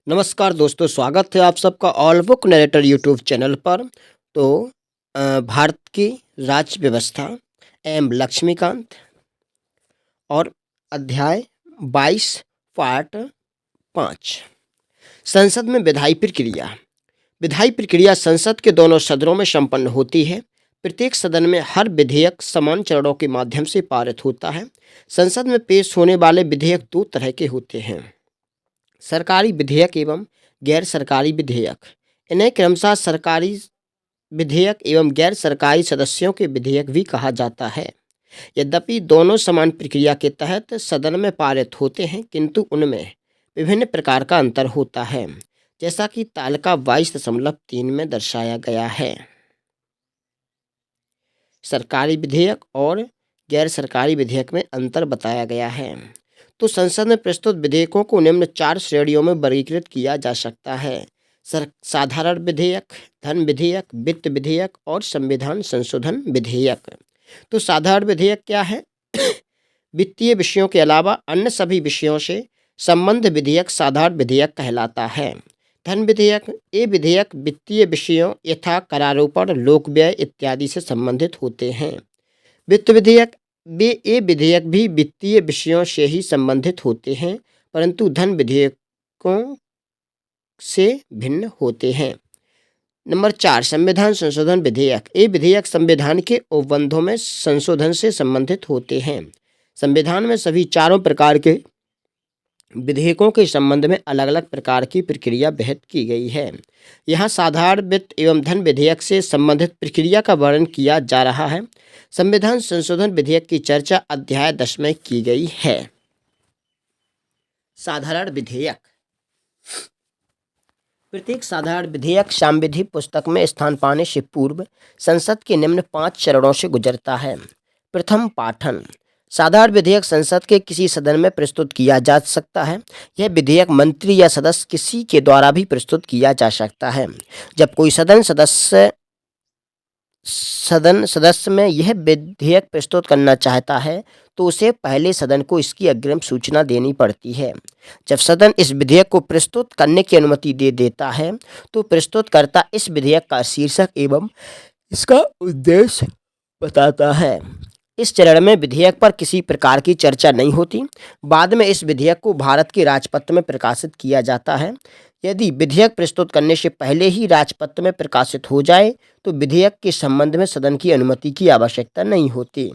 नमस्कार दोस्तों, स्वागत है आप सबका all book narrator YouTube channel पर। तो भारत की राज्य व्यवस्था एम लक्ष्मीकांत और अध्याय 22 पार्ट 5। संसद में विधायी प्रक्रिया। विधायी प्रक्रिया संसद के दोनों सदनों में संपन्न होती है। प्रत्येक सदन में हर विधेयक समान चरणों के माध्यम से पारित होता है। संसद में पेश होने वाले विधेयक दो तरह के होते हैं: सरकारी विधेयक एवं गैर सरकारी विधेयक। इन्हें क्रमशः सरकारी विधेयक एवं गैर सरकारी सदस्यों के विधेयक भी कहा जाता है। यद्यपि दोनों समान प्रक्रिया के तहत सदन में पारित होते हैं, किंतु उनमें विभिन्न प्रकार का अंतर होता है, जैसा कि तालिका 22.3 में दर्शाया गया है। सरकारी विधेयक और गैर सरकारी विधेयक में अंतर बताया गया है। तो संसद में प्रस्तुत विधेयकों को निम्न 4 श्रेणियों में वर्गीकृत किया जा सकता है: साधारण विधेयक, धन विधेयक, वित्त विधेयक और संविधान संशोधन विधेयक। तो साधारण विधेयक क्या है? वित्तीय विषयों के अलावा अन्य सभी विषयों से संबंध विधेयक साधारण विधेयक कहलाता है। धन विधेयक: ये विधेयक वित्तीय विषयों यथा करारोपण, लोक व्यय इत्यादि से संबंधित होते हैं। वित्त विधेयक: ये विधेयक भी वित्तीय विषयों से ही संबंधित होते हैं, परंतु धन विधेयकों से भिन्न होते हैं। नंबर 4, संविधान संशोधन विधेयक। ये विधेयक संविधान के उपबंधों में संशोधन से संबंधित होते हैं। संविधान में सभी चारों प्रकार के विधेयकों के संबंध में अलग अलग प्रकार की प्रक्रिया व्यक्त की गई है। यहाँ साधारण वित्त एवं धन विधेयक से संबंधित प्रक्रिया का वर्णन किया जा रहा है। संविधान संशोधन विधेयक की चर्चा अध्याय 10 में की गई है। साधारण विधेयक। प्रत्येक साधारण विधेयक संविधि पुस्तक में स्थान पाने से पूर्व संसद के निम्न 5 चरणों से गुजरता है। प्रथम, पाठन। साधारण विधेयक संसद के किसी सदन में प्रस्तुत किया जा सकता है। यह विधेयक मंत्री या सदस्य किसी के द्वारा भी प्रस्तुत किया जा सकता है। जब कोई सदस्य में यह विधेयक प्रस्तुत करना चाहता है तो उसे पहले सदन को इसकी अग्रिम सूचना देनी पड़ती है। जब सदन इस विधेयक को प्रस्तुत करने की अनुमति दे देता है तो प्रस्तुतकर्ता इस विधेयक का शीर्षक एवं इसका उद्देश्य बताता है। इस चरण में विधेयक पर किसी प्रकार की चर्चा नहीं होती। बाद में इस विधेयक को भारत के राजपत्र में प्रकाशित किया जाता है। यदि विधेयक प्रस्तुत करने से पहले ही राजपत्र में प्रकाशित हो जाए तो विधेयक के संबंध में सदन की अनुमति की आवश्यकता नहीं होती।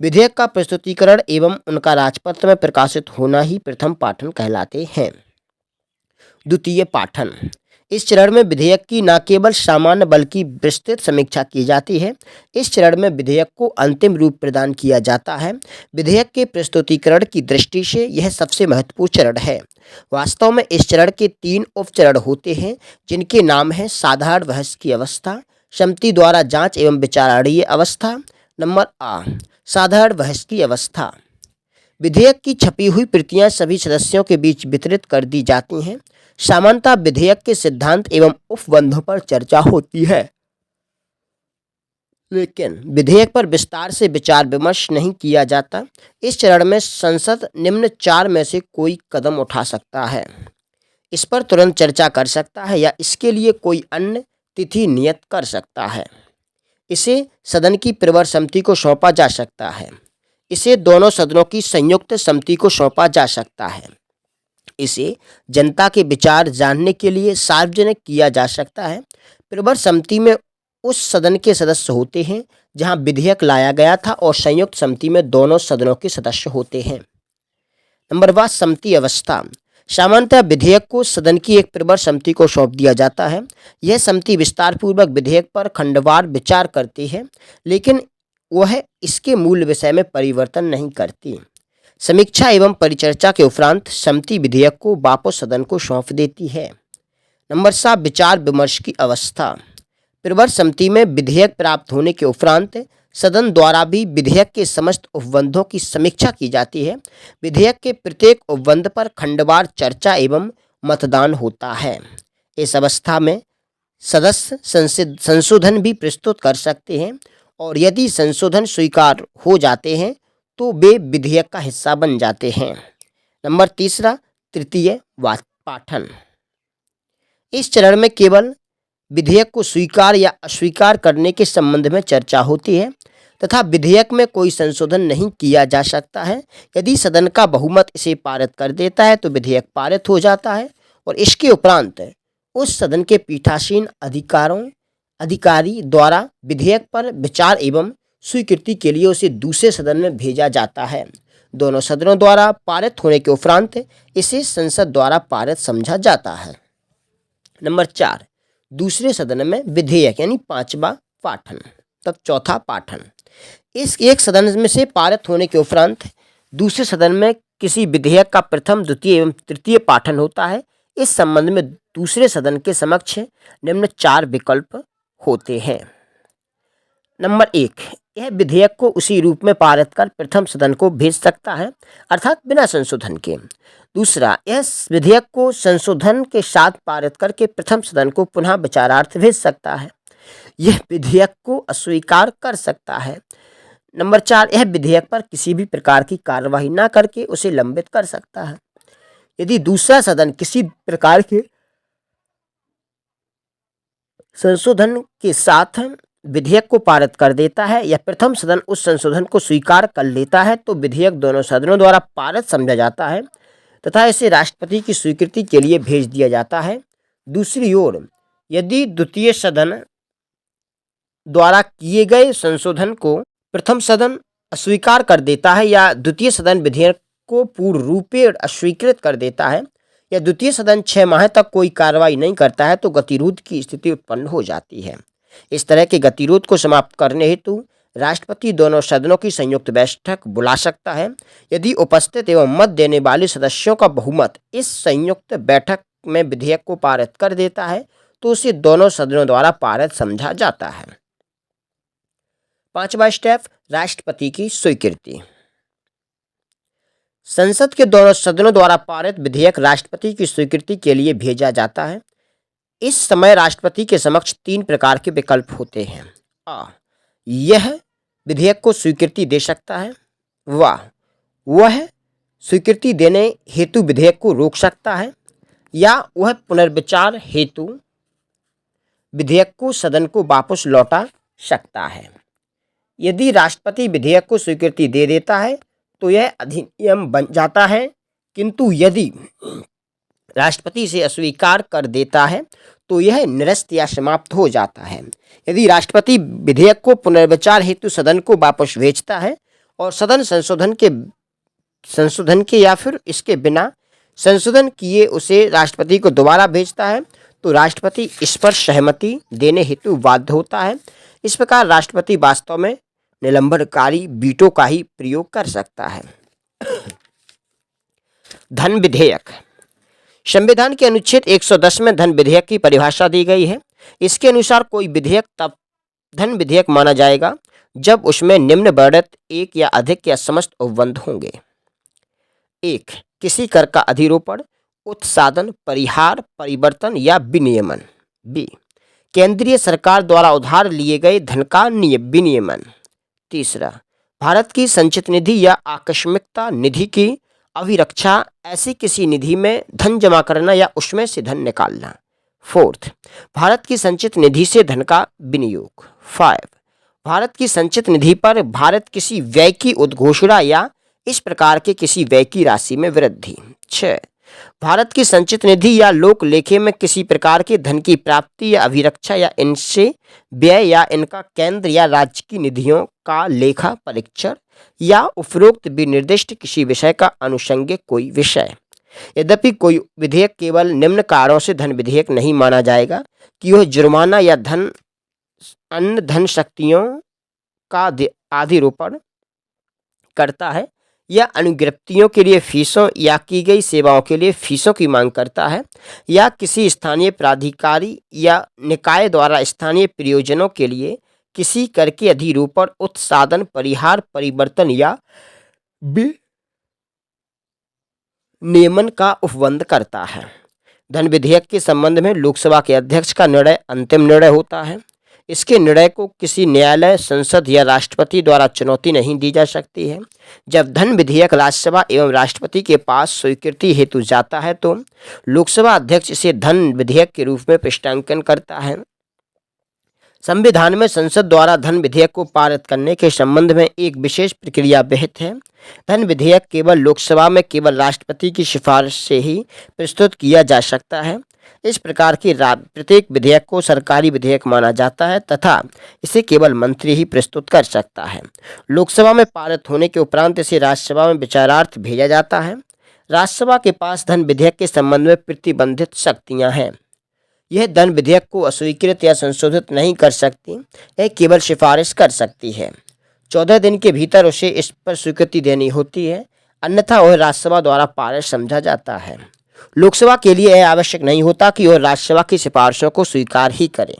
विधेयक का प्रस्तुतिकरण एवं उनका राजपत्र में प्रकाशित होना ही प्रथम पाठन कहलाते हैं। द्वितीय पाठन। इस चरण में विधेयक की न केवल सामान्य बल्कि विस्तृत समीक्षा की जाती है। इस चरण में विधेयक को अंतिम रूप प्रदान किया जाता है। विधेयक के प्रस्तुतिकरण की दृष्टि से यह सबसे महत्वपूर्ण चरण है। वास्तव में इस चरण के 3 उपचरण होते हैं, जिनके नाम हैं साधारण बहस की अवस्था, समिति द्वारा जांच एवं विचारणीय अवस्था। नंबर आ, साधारण बहस की अवस्था। विधेयक की छपी हुई प्रतियां सभी सदस्यों के बीच वितरित कर दी जाती हैं। सामान्यतः विधेयक के सिद्धांत एवं उपबंधों पर चर्चा होती है, लेकिन विधेयक पर विस्तार से विचार विमर्श नहीं किया जाता। इस चरण में संसद निम्न 4 में से कोई कदम उठा सकता है: इस पर तुरंत चर्चा कर सकता है या इसके लिए कोई अन्य तिथि नियत कर सकता है। इसे सदन की प्रवर समिति को सौंपा जा सकता है। इसे दोनों सदनों की संयुक्त समिति को सौंपा जा सकता है। इसे जनता के विचार जानने के लिए सार्वजनिक किया जा सकता है। प्रवर समिति में उस सदन के सदस्य होते हैं जहां विधेयक लाया गया था और संयुक्त समिति में दोनों सदनों के सदस्य होते हैं। नंबर 5, समिति अवस्था। सामान्यतः विधेयक को सदन की एक प्रवर समिति को सौंप दिया जाता है। यह समिति विस्तार पूर्वक विधेयक पर खंडवार विचार करती है, लेकिन वह इसके मूल विषय में परिवर्तन नहीं करती। समीक्षा एवं परिचर्चा के उपरांत समिति विधेयक को वापस सदन को सौंप देती है। नंबर 7, विचार विमर्श की अवस्था। प्रवर समिति में विधेयक प्राप्त होने के उपरांत सदन द्वारा भी विधेयक के समस्त उपबंधों की समीक्षा की जाती है। विधेयक के प्रत्येक उपबंध पर खंडवार चर्चा एवं मतदान होता है। इस अवस्था में सदस्य संशोधन भी प्रस्तुत कर सकते हैं और यदि संशोधन स्वीकार हो जाते हैं तो वे विधेयक का हिस्सा बन जाते हैं। नंबर 3, तृतीय पाठन। इस चरण में केवल विधेयक को स्वीकार या अस्वीकार करने के संबंध में चर्चा होती है तथा विधेयक में कोई संशोधन नहीं किया जा सकता है। यदि सदन का बहुमत इसे पारित कर देता है तो विधेयक पारित हो जाता है और इसके उपरांत उस सदन के पीठासीन अधिकारी द्वारा विधेयक पर विचार एवं स्वीकृति के लिए उसे दूसरे सदन में भेजा जाता है। दोनों सदनों द्वारा पारित होने के उपरांत इसे संसद द्वारा पारित समझा जाता है। नंबर 4, दूसरे सदन में विधेयक यानी 5वां पाठन तब चौथा पाठन। इस एक सदन में से पारित होने के उपरांत दूसरे सदन में किसी विधेयक का प्रथम, द्वितीय एवं तृतीय पाठन होता है। इस संबंध में दूसरे सदन के समक्ष निम्न 4 विकल्प होते हैं। नंबर 1, यह विधेयक को उसी रूप में पारित कर प्रथम सदन को भेज सकता है अर्थात बिना संशोधन के। दूसरा, यह विधेयक को संशोधन के साथ पारित करके प्रथम सदन को पुनः विचारार्थ भेज सकता है। यह विधेयक को अस्वीकार कर सकता है। नंबर 4, यह विधेयक पर किसी भी प्रकार की कार्यवाही न करके उसे लंबित कर सकता है। यदि दूसरा सदन किसी प्रकार के संशोधन के साथ विधेयक को पारित कर देता है या प्रथम सदन उस संशोधन को स्वीकार कर लेता है तो विधेयक दोनों सदनों द्वारा पारित समझा जाता है तथा इसे राष्ट्रपति की स्वीकृति के लिए भेज दिया जाता है। दूसरी ओर, यदि द्वितीय सदन द्वारा किए गए संशोधन को प्रथम सदन अस्वीकार कर देता है या द्वितीय सदन विधेयक को पूर्ण रूपेण अस्वीकृत कर देता है या द्वितीय सदन 6 माह तक कोई कार्रवाई नहीं करता है तो गतिरोध की स्थिति उत्पन्न हो जाती है। इस तरह के गतिरोध को समाप्त करने हेतु राष्ट्रपति दोनों सदनों की संयुक्त बैठक बुला सकता है। यदि उपस्थित एवं मत देने वाले सदस्यों का बहुमत इस संयुक्त बैठक में विधेयक को पारित कर देता है तो उसे दोनों सदनों द्वारा पारित समझा जाता है। 5वां स्टेप, राष्ट्रपति की स्वीकृति। संसद के दोनों सदनों द्वारा पारित विधेयक राष्ट्रपति की स्वीकृति के लिए भेजा जाता है। इस समय राष्ट्रपति के समक्ष 3 प्रकार के विकल्प होते हैं। आ, यह विधेयक को स्वीकृति दे सकता है। वह स्वीकृति देने हेतु विधेयक को रोक सकता है या वह पुनर्विचार हेतु विधेयक को सदन को वापस लौटा सकता है। यदि राष्ट्रपति विधेयक को स्वीकृति दे देता है तो यह अधिनियम बन जाता है, किंतु यदि राष्ट्रपति इसे अस्वीकार कर देता है तो यह निरस्त या समाप्त हो जाता है। यदि राष्ट्रपति विधेयक को पुनर्विचार हेतु सदन को वापस भेजता है और सदन संशोधन के या फिर इसके बिना संशोधन किए उसे राष्ट्रपति को दोबारा भेजता है तो राष्ट्रपति इस पर सहमति देने हेतु बाध्य होता है। इस प्रकार राष्ट्रपति वास्तव में निलंबनकारी वीटो का ही प्रयोग कर सकता है। धन विधेयक। संविधान के अनुच्छेद 110 में धन विधेयक की परिभाषा दी गई है। इसके अनुसार कोई विधेयक तब धन विधेयक माना जाएगा जब उसमें निम्न वर्णित एक या अधिक या समस्त उपबंध होंगे। 1, किसी कर का अधिरोपण, उत्सादन, परिहार, परिवर्तन या विनियमन। बी, केंद्रीय सरकार द्वारा उधार लिए गए धन का विनियमन। तीसरा, भारत की संचित निधि या आकस्मिकता निधि की अभिरक्षा, ऐसी किसी निधि में धन जमा करना या उसमें से धन निकालना। 4th, भारत की संचित निधि से धन का विनियोग। 5, भारत की संचित निधि पर भारत किसी व्यय की उद्घोषणा या इस प्रकार के किसी व्यय की राशि में वृद्धि। 6, भारत की संचित निधि या लोक लेखे में किसी प्रकार के धन की प्राप्ति या अभिरक्षा या इनसे व्यय या इनका केंद्र या राज्य की निधियों का लेखा परीक्षण या उपरोक्त विनिर्दिष्ट किसी विषय का अनुषंगिक कोई विषय। यद्यपि कोई विधेयक केवल निम्न कारणों से धन विधेयक नहीं माना जाएगा कि वह जुर्माना या अन्य धन शक्तियों का अधिरोपण करता है या अनुज्ञप्तियों के लिए फीसों या की गई सेवाओं के लिए फीसों की मांग करता है या किसी स्थानीय प्राधिकारी या निकाय द्वारा स्थानीय प्रयोजनों के लिए किसी कर के अधिरोपण, उत्सादन, परिहार, परिवर्तन या नियमन का उपबंध करता है। धन विधेयक के संबंध में लोकसभा के अध्यक्ष का निर्णय अंतिम निर्णय होता है। इसके निर्णय को किसी न्यायालय, संसद या राष्ट्रपति द्वारा चुनौती नहीं दी जा सकती है। जब धन विधेयक राज्यसभा एवं राष्ट्रपति के पास स्वीकृति हेतु जाता है तो लोकसभा अध्यक्ष इसे धन विधेयक के रूप में पुष्टांकन करता है। संविधान में संसद द्वारा धन विधेयक को पारित करने के संबंध में एक विशेष प्रक्रिया विहित है। धन विधेयक केवल लोकसभा में केवल राष्ट्रपति की सिफारिश से ही प्रस्तुत किया जा सकता है। इस प्रकार की प्रत्येक विधेयक को सरकारी विधेयक माना जाता है तथा इसे केवल मंत्री ही प्रस्तुत कर सकता है। लोकसभा में पारित होने के उपरांत इसे राज्यसभा में विचारार्थ भेजा जाता है। राज्यसभा के पास धन विधेयक के संबंध में प्रतिबंधित शक्तियाँ हैं। यह धन विधेयक को अस्वीकृत या संशोधित नहीं कर सकती, यह केवल सिफारिश कर सकती है। 14 दिन के भीतर उसे इस पर स्वीकृति देनी होती है, अन्यथा वह राज्यसभा द्वारा पारित समझा जाता है। लोकसभा के लिए यह आवश्यक नहीं होता कि वह राज्यसभा की सिफारिशों को स्वीकार ही करे।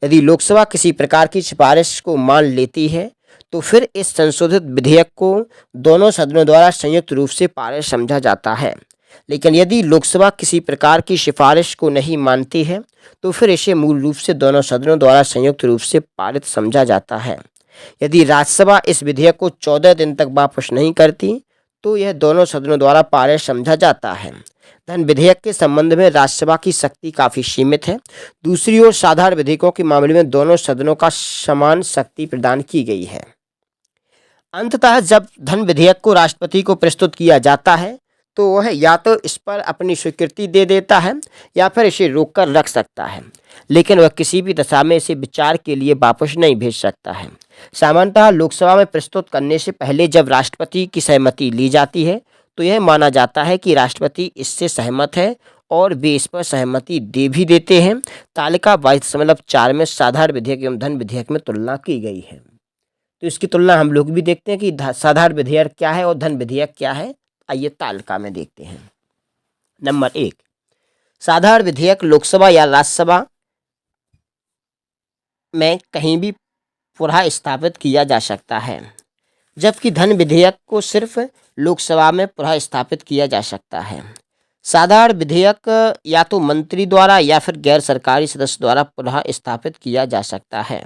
यदि लोकसभा किसी प्रकार की सिफारिश को मान लेती है तो फिर इस संशोधित विधेयक को दोनों सदनों द्वारा संयुक्त रूप से पारित समझा जाता है। लेकिन यदि लोकसभा किसी प्रकार की सिफारिश को नहीं मानती है तो फिर इसे मूल रूप से दोनों सदनों द्वारा संयुक्त रूप से पारित समझा जाता है। यदि राज्यसभा इस विधेयक को 14 दिन तक वापस नहीं करती तो यह दोनों सदनों द्वारा पारित समझा जाता है। धन विधेयक के संबंध में राज्यसभा की शक्ति काफ़ी सीमित है। दूसरी ओर साधारण विधेयकों के मामले में दोनों सदनों का समान शक्ति प्रदान की गई है। अंततः जब धन विधेयक को राष्ट्रपति को प्रस्तुत किया जाता है तो वह या तो इस पर अपनी स्वीकृति दे देता है या फिर इसे रोककर रख सकता है, लेकिन वह किसी भी दशा में इसे विचार के लिए वापस नहीं भेज सकता है। सामान्यतः लोकसभा में प्रस्तुत करने से पहले जब राष्ट्रपति की सहमति ली जाती है तो यह माना जाता है कि राष्ट्रपति इससे सहमत है और वे इस पर सहमति दे भी देते हैं। तालिका 22.4 में साधारण विधेयक एवं धन विधेयक में तुलना की गई है। तो इसकी तुलना हम लोग भी देखते हैं कि साधारण विधेयक क्या है और धन विधेयक क्या है। आइए तालिका में देखते हैं। नंबर 1, साधारण विधेयक लोकसभा या राज्यसभा में कहीं भी पुनः स्थापित किया जा सकता है, जबकि धन विधेयक को सिर्फ लोकसभा में पुनः स्थापित किया जा सकता है। साधारण विधेयक या तो मंत्री द्वारा या फिर गैर सरकारी सदस्य द्वारा पुनः स्थापित किया जा सकता है।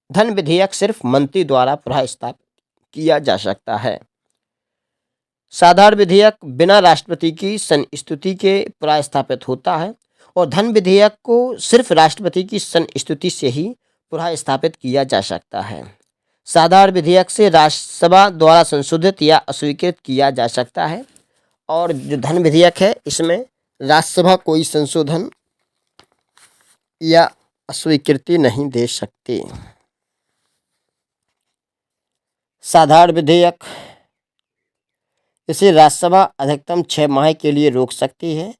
धन विधेयक सिर्फ मंत्री द्वारा पुनः स्थापित किया जा सकता है। साधारण विधेयक बिना राष्ट्रपति की संस्तुति के पुनः स्थापित होता है और धन विधेयक को सिर्फ राष्ट्रपति की संस्तुति से ही पुनः स्थापित किया जा सकता है। साधारण विधेयक से राज्यसभा द्वारा संशोधित या अस्वीकृत किया जा सकता है और जो धन विधेयक है इसमें राज्यसभा कोई संशोधन या अस्वीकृति नहीं दे सकती। साधारण विधेयक इसे राज्यसभा अधिकतम 6 माह के लिए रोक सकती है।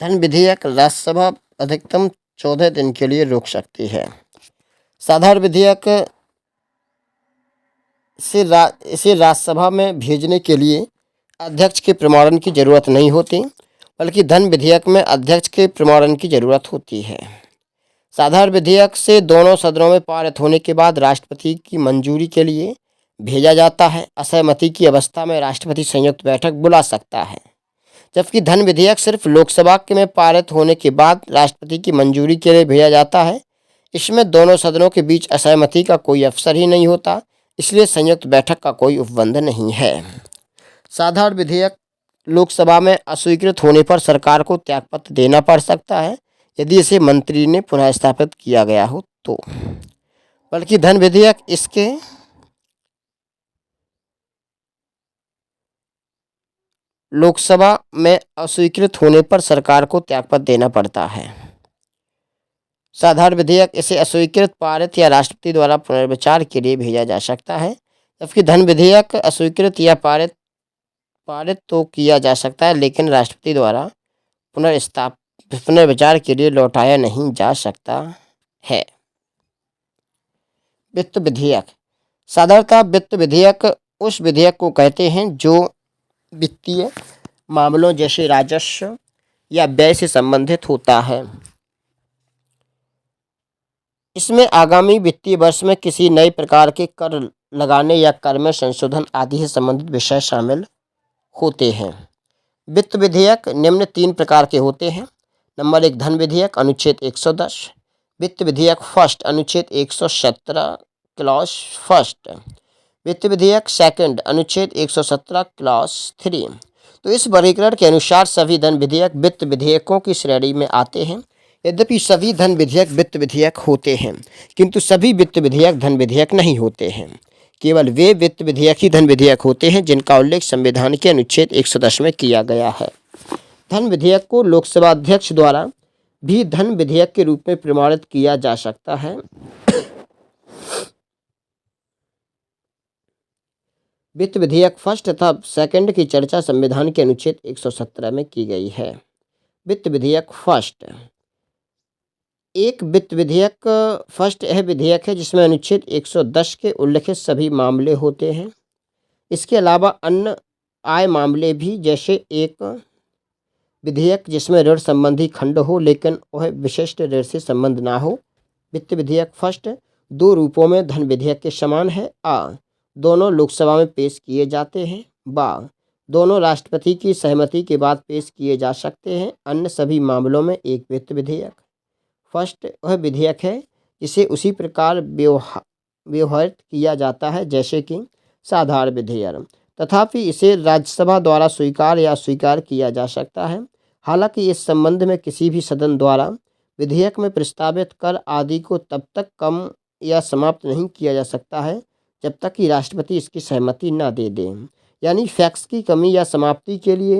धन विधेयक राज्यसभा अधिकतम 14 दिन के लिए रोक सकती है। साधारण विधेयक इसे राज्यसभा में भेजने के लिए अध्यक्ष के प्रमाणन की जरूरत नहीं होती, बल्कि धन विधेयक में अध्यक्ष के प्रमाणन की जरूरत होती है। साधारण विधेयक से दोनों सदनों में पारित होने के बाद राष्ट्रपति की मंजूरी के लिए भेजा जाता है। असहमति की अवस्था में राष्ट्रपति संयुक्त बैठक बुला सकता है, जबकि धन विधेयक सिर्फ लोकसभा में पारित होने के बाद राष्ट्रपति की मंजूरी के लिए भेजा जाता है। इसमें दोनों सदनों के बीच असहमति का कोई अवसर ही नहीं होता, इसलिए संयुक्त बैठक का कोई उपबंध नहीं है। साधारण विधेयक लोकसभा में अस्वीकृत होने पर सरकार को त्यागपत्र देना पड़ सकता है यदि इसे मंत्री ने पुनः स्थापित किया गया हो तो, बल्कि धन विधेयक इसके लोकसभा में अस्वीकृत होने पर सरकार को त्यागपत्र देना पड़ता है। साधारण विधेयक इसे अस्वीकृत, पारित या राष्ट्रपति द्वारा पुनर्विचार के लिए भेजा जा सकता है, जबकि धन विधेयक अस्वीकृत या पारित तो किया जा सकता है, लेकिन राष्ट्रपति द्वारा पुनर्विचार के लिए लौटाया नहीं जा सकता है। वित्त विधेयक। साधारणतः वित्त विधेयक उस विधेयक को कहते हैं जो वित्तीय मामलों जैसे राजस्व या व्यय से संबंधित होता है। इसमें आगामी वित्तीय वर्ष में किसी नए प्रकार के कर लगाने या कर में संशोधन आदि से संबंधित विषय शामिल होते हैं। वित्त विधेयक निम्न 3 प्रकार के होते हैं। नंबर 1, धन विधेयक अनुच्छेद 110। वित्त विधेयक फर्स्ट अनुच्छेद 117 क्लॉज फर्स्ट, वित्त विधेयक सेकंड अनुच्छेद 117 क्लॉज 3। तो इस वर्गीकरण के अनुसार सभी धन विधेयक वित्त विधेयकों की श्रेणी में आते हैं। यद्यपि सभी धन विधेयक वित्त विधेयक होते हैं, किंतु सभी वित्त विधेयक धन विधेयक नहीं होते हैं। केवल वे वित्त विधेयक ही धन विधेयक होते हैं जिनका उल्लेख संविधान के अनुच्छेद 110 में किया गया है। धन विधेयक को लोकसभा अध्यक्ष द्वारा भी धन विधेयक के रूप में प्रमाणित किया जा सकता है। वित्त विधेयक फर्स्ट तथा सेकंड की चर्चा संविधान के अनुच्छेद 117 में की गई है। वित्त विधेयक फर्स्ट, एक वित्त विधेयक फर्स्ट यह विधेयक है जिसमें अनुच्छेद 110 के उल्लिखित सभी मामले होते हैं। इसके अलावा अन्य आय मामले भी, जैसे एक विधेयक जिसमें ऋण संबंधी खंड हो लेकिन वह विशिष्ट ऋण से संबंध ना हो। वित्त विधेयक फर्स्ट दो रूपों में धन विधेयक के समान है। आ, दोनों लोकसभा में पेश किए जाते हैं। बा, दोनों राष्ट्रपति की सहमति के बाद पेश किए जा सकते हैं। अन्य सभी मामलों में एक वित्त विधेयक फर्स्ट वह विधेयक है जिसे उसी प्रकार व्यवहारित किया जाता है जैसे कि साधारण विधेयक, तथापि इसे राज्यसभा द्वारा स्वीकार या अस्वीकार किया जा सकता है। हालांकि इस संबंध में किसी भी सदन द्वारा विधेयक में प्रस्तावित कर आदि को तब तक कम या समाप्त नहीं किया जा सकता है जब तक कि राष्ट्रपति इसकी सहमति न दे दे। यानी फैक्स की कमी या समाप्ति के लिए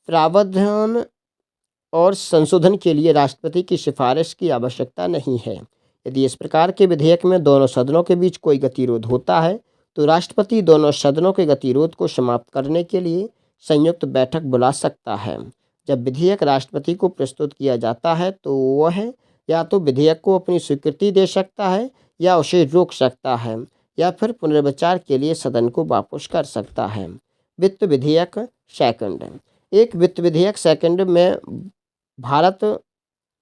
प्रावधान और संशोधन के लिए राष्ट्रपति की सिफारिश की आवश्यकता नहीं है। यदि इस प्रकार के विधेयक में दोनों सदनों के बीच कोई गतिरोध होता है तो राष्ट्रपति दोनों सदनों के गतिरोध को समाप्त करने के लिए संयुक्त बैठक बुला सकता है। जब विधेयक राष्ट्रपति को प्रस्तुत किया जाता है तो वह या तो विधेयक को अपनी स्वीकृति दे सकता है या उसे रोक सकता है या फिर पुनर्विचार के लिए सदन को वापस कर सकता है। वित्त विधेयक सेकंड, एक वित्त विधेयक सेकंड में भारत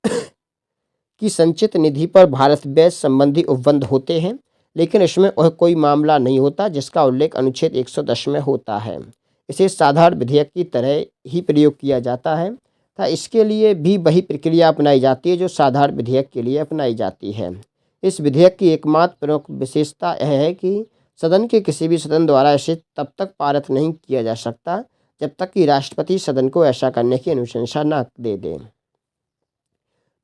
की संचित निधि पर भारत व्यय संबंधी उपबंध होते हैं, लेकिन इसमें वह कोई मामला नहीं होता जिसका उल्लेख अनुच्छेद 110 में होता है। इसे साधारण विधेयक की तरह ही प्रयोग किया जाता है तथा इसके लिए भी वही प्रक्रिया अपनाई जाती है जो साधारण विधेयक के लिए अपनाई जाती है। इस विधेयक की एकमात्र प्रमुख विशेषता यह है कि सदन के किसी भी सदन द्वारा इसे तब तक पारित नहीं किया जा सकता जब तक कि राष्ट्रपति सदन को ऐसा करने की अनुशंसा न दे दे।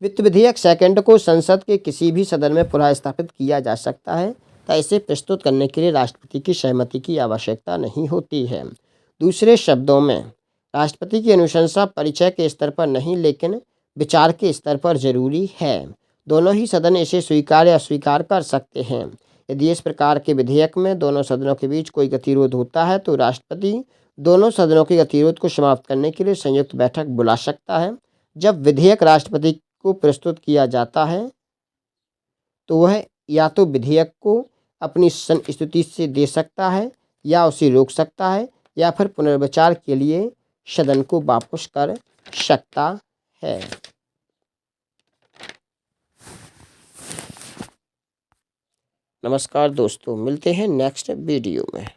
वित्त विधेयक सेकंड को संसद के किसी भी सदन में पुनः स्थापित किया जा सकता है तथा इसे प्रस्तुत करने के लिए राष्ट्रपति की सहमति की आवश्यकता नहीं होती है। दूसरे शब्दों में, राष्ट्रपति की अनुशंसा परिचय के स्तर पर नहीं लेकिन विचार के स्तर पर जरूरी है। दोनों ही सदन इसे स्वीकार या अस्वीकार कर सकते हैं। यदि इस प्रकार के विधेयक में दोनों सदनों के बीच कोई गतिरोध होता है तो राष्ट्रपति दोनों सदनों के गतिरोध को समाप्त करने के लिए संयुक्त बैठक बुला सकता है। जब विधेयक राष्ट्रपति को प्रस्तुत किया जाता है तो वह या तो विधेयक को अपनी संस्तुति से दे सकता है या उसे रोक सकता है या फिर पुनर्विचार के लिए सदन को वापस कर सकता है। नमस्कार दोस्तों, मिलते हैं नेक्स्ट वीडियो में।